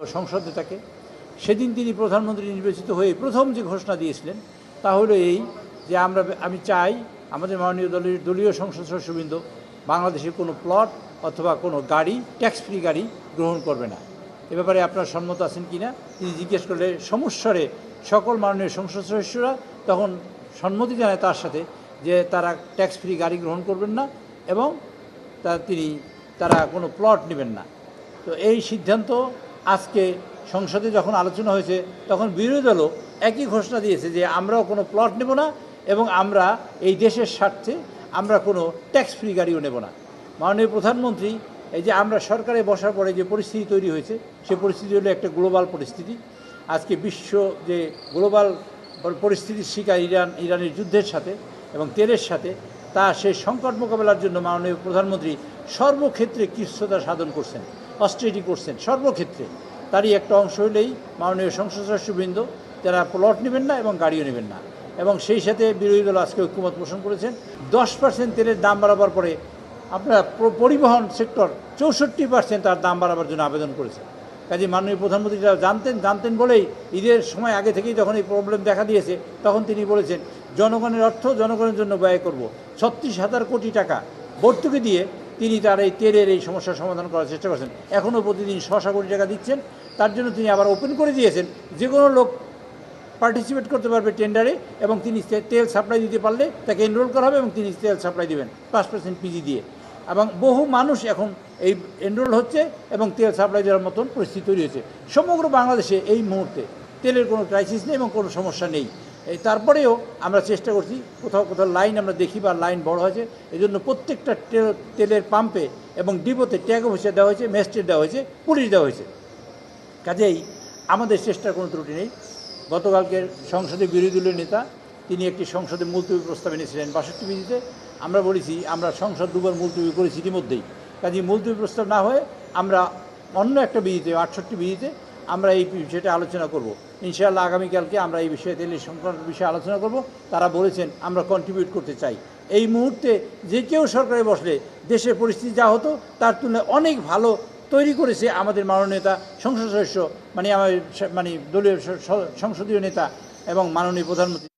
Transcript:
সংসদে থাকে। সেদিন তিনি প্রধানমন্ত্রী নির্বাচিত হয়ে প্রথম যে ঘোষণা দিয়েছিলেন তা হলো এই যে আমি চাই আমাদের মাননীয় দলীয় সংসদ সদস্যবৃন্দ বাংলাদেশে কোনো প্লট অথবা কোনো গাড়ি ট্যাক্স ফ্রি গাড়ি গ্রহণ করবে না। এ ব্যাপারে আপনারা সম্মত আছেন কি না তিনি জিজ্ঞেস করলে সমস্বরে সকল মাননীয় সংসদ সদস্যরা তখন সম্মতি জানায় তার সাথে যে তারা ট্যাক্স ফ্রি গাড়ি গ্রহণ করবেন না এবং তারা কোনো প্লট নেবেন না। তো এই সিদ্ধান্ত আজকে সংসদে যখন আলোচনা হয়েছে তখন বিরোধী দলও একই ঘোষণা দিয়েছে যে আমরাও কোনো প্লট নেব না এবং আমরা এই দেশের স্বার্থে আমরা কোনো ট্যাক্স ফ্রি গাড়িও নেব না। মাননীয় প্রধানমন্ত্রী এই যে আমরা সরকারে বসার পরে যে পরিস্থিতি তৈরি হয়েছে সে পরিস্থিতি হলো একটা গ্লোবাল পরিস্থিতি। আজকে বিশ্ব যে গ্লোবাল পরিস্থিতির শিকার ইরানের যুদ্ধের সাথে এবং তেলের সাথে সেই সংকট মোকাবেলার জন্য মাননীয় প্রধানমন্ত্রী সর্বক্ষেত্রে কৃচ্ছ্রতা সাধন করছেন, অস্ট্রেরিটি করছেন সর্বক্ষেত্রে। তারই একটা অংশ হলেই মাননীয় সংসদ সদস্যবৃন্দ যারা প্লট নেবেন না এবং গাড়িও নেবেন না। এবং সেই সাথে বিরোধী দল আজকে ঐক্যমত পোষণ করেছেন। 10% তেলের দাম বাড়াবার পরে আপনার পরিবহন সেক্টর 64% তার দাম বাড়াবার জন্য আবেদন করেছে। কাজে মাননীয় প্রধানমন্ত্রী যারা জানতেন বলেই ঈদের সময় আগে থেকেই যখন এই প্রবলেম দেখা দিয়েছে তখন তিনি বলেছেন জনগণের অর্থ জনগণের জন্য ব্যয় করব। 36,000 কোটি টাকা ভর্তুকি দিয়ে তিনি তার এই তেলের এই সমস্যার সমাধান করার চেষ্টা করছেন। এখনও প্রতিদিন 600 কোটি টাকা দিচ্ছেন। তার জন্য তিনি আবার ওপেন করে দিয়েছেন যে কোনো লোক পার্টিসিপেট করতে পারবে টেন্ডারে এবং তিনি তেল সাপ্লাই দিতে পারলে তাকে এনরোল করা হবে এবং তিনি তেল সাপ্লাই দেবেন 5% পিজি দিয়ে। এবং বহু মানুষ এখন এই এনরোল হচ্ছে এবং তেল সাপ্লাই দেওয়ার মতন পরিস্থিতি তৈরি হয়েছে। সমগ্র বাংলাদেশে এই মুহূর্তে তেলের কোনো ক্রাইসিস নেই এবং কোনো সমস্যা নেই। তারপরেও আমরা চেষ্টা করছি কোথাও লাইন আমরা দেখি বা লাইন বড় হয়েছে এই জন্য প্রত্যেকটা তেলের পাম্পে এবং ডিপোতে ট্যাগ অফিসার দেওয়া হয়েছে, ম্যাজিস্ট্রেট দেওয়া হয়েছে, পুলিশ দেওয়া হয়েছে। কাজেই আমাদের চেষ্টার কোনো ত্রুটি নেই। গতকালকের সংসদে বিরোধী দলীয় নেতা তিনি একটি সংসদে মুলতবি প্রস্তাব এনেছিলেন 62 বিধিতে। আমরা বলেছি আমরা সংসদ দুবার মুলতবি করেছি ইতিমধ্যেই। কাজেই মুলতবি প্রস্তাব না হয়ে আমরা অন্য একটা বিধিতে 68 বিধিতে আমরা এই বিষয়টা আলোচনা করব। ইনশাআল্লাহ আগামীকালকে আমরা এই বিষয়ে তেলের সংকট বিষয়ে আলোচনা করব। তারা বলেছেন আমরা কন্ট্রিবিউট করতে চাই। এই মুহূর্তে যে কেউ সরকারে বসলে দেশের পরিস্থিতি যা হতো তার তুলনায় অনেক ভালো তৈরি করেছে আমাদের মাননীয় নেতা সংসদ সদস্য আমার দলীয় সংসদীয় নেতা এবং মাননীয় প্রধানমন্ত্রী।